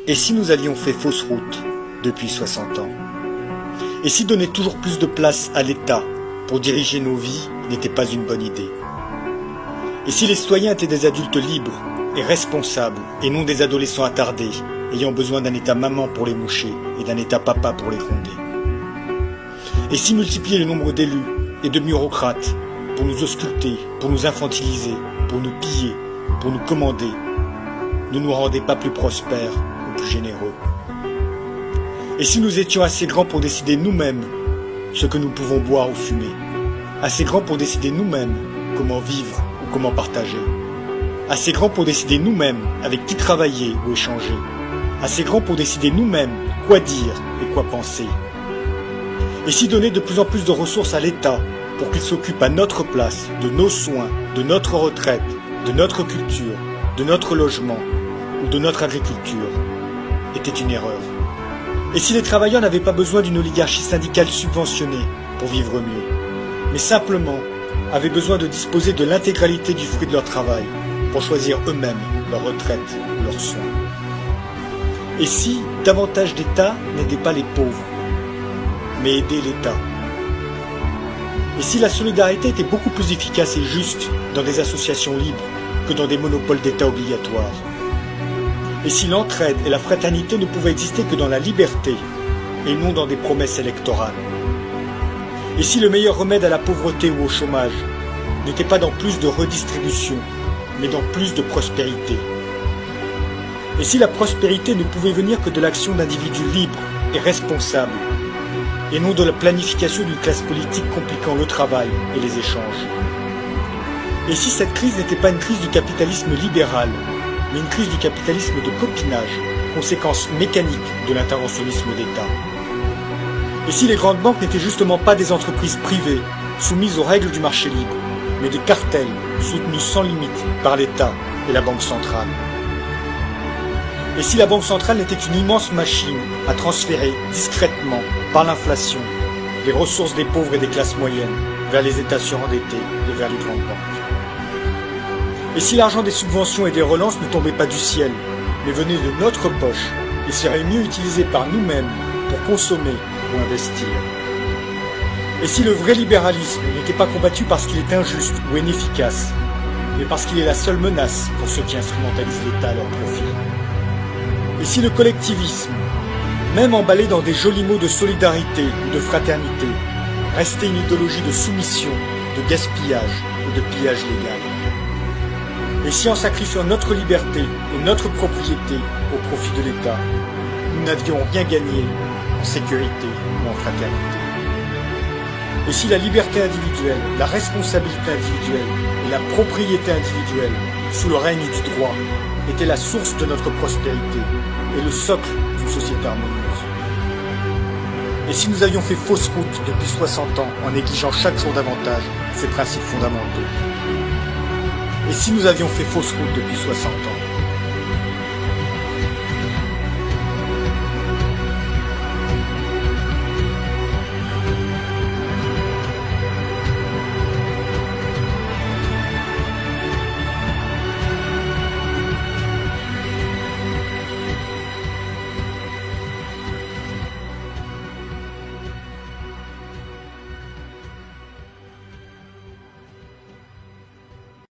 Et si nous avions fait fausse route depuis 60 ans? Et si donner toujours plus de place à l'État pour diriger nos vies n'était pas une bonne idée? Et si les citoyens étaient des adultes libres et responsables et non des adolescents attardés, ayant besoin d'un État maman pour les moucher et d'un État papa pour les gronder? Et si multiplier le nombre d'élus et de bureaucrates pour nous ausculter, pour nous infantiliser, pour nous piller, pour nous commander, ne nous rendait pas plus prospères ou plus généreux? Et si nous étions assez grands pour décider nous-mêmes ce que nous pouvons boire ou fumer, assez grands pour décider nous-mêmes comment vivre ou comment partager, assez grands pour décider nous-mêmes avec qui travailler ou échanger, assez grands pour décider nous-mêmes quoi dire et quoi penser? Et si donner de plus en plus de ressources à l'État pour qu'il s'occupe à notre place de nos soins, de notre retraite, de notre culture, de notre logement ou de notre agriculture était une erreur? Et si les travailleurs n'avaient pas besoin d'une oligarchie syndicale subventionnée pour vivre mieux, mais simplement avaient besoin de disposer de l'intégralité du fruit de leur travail pour choisir eux-mêmes leur retraite ou leurs soins? Et si davantage d'État n'aidait pas les pauvres, mais aidait l'État? Et si la solidarité était beaucoup plus efficace et juste dans des associations libres que dans des monopoles d'État obligatoires? Et si l'entraide et la fraternité ne pouvaient exister que dans la liberté et non dans des promesses électorales? Et si le meilleur remède à la pauvreté ou au chômage n'était pas dans plus de redistribution, mais dans plus de prospérité? Et si la prospérité ne pouvait venir que de l'action d'individus libres et responsables, et non de la planification d'une classe politique compliquant le travail et les échanges? Et si cette crise n'était pas une crise du capitalisme libéral, mais une crise du capitalisme de copinage, conséquence mécanique de l'interventionnisme d'État? Et si les grandes banques n'étaient justement pas des entreprises privées, soumises aux règles du marché libre, mais des cartels soutenus sans limite par l'État et la Banque centrale? Et si la Banque centrale n'était qu'une immense machine à transférer discrètement, par l'inflation, les ressources des pauvres et des classes moyennes vers les États surendettés et vers les grandes banques? Et si l'argent des subventions et des relances ne tombait pas du ciel, mais venait de notre poche et serait mieux utilisé par nous-mêmes pour consommer ou investir? Et si le vrai libéralisme n'était pas combattu parce qu'il est injuste ou inefficace, mais parce qu'il est la seule menace pour ceux qui instrumentalisent l'État à leur profit? Et si le collectivisme, même emballé dans des jolis mots de solidarité ou de fraternité, restait une idéologie de soumission, de gaspillage ou de pillage légal? Et si en sacrifiant notre liberté et notre propriété au profit de l'État, nous n'avions rien gagné en sécurité ou en fraternité? Et si la liberté individuelle, la responsabilité individuelle et la propriété individuelle, sous le règne du droit, étaient la source de notre prospérité et le socle d'une société harmonieuse? Et si nous avions fait fausse route depuis 60 ans en négligeant chaque jour davantage ces principes fondamentaux? Et si nous avions fait fausse route depuis 60 ans?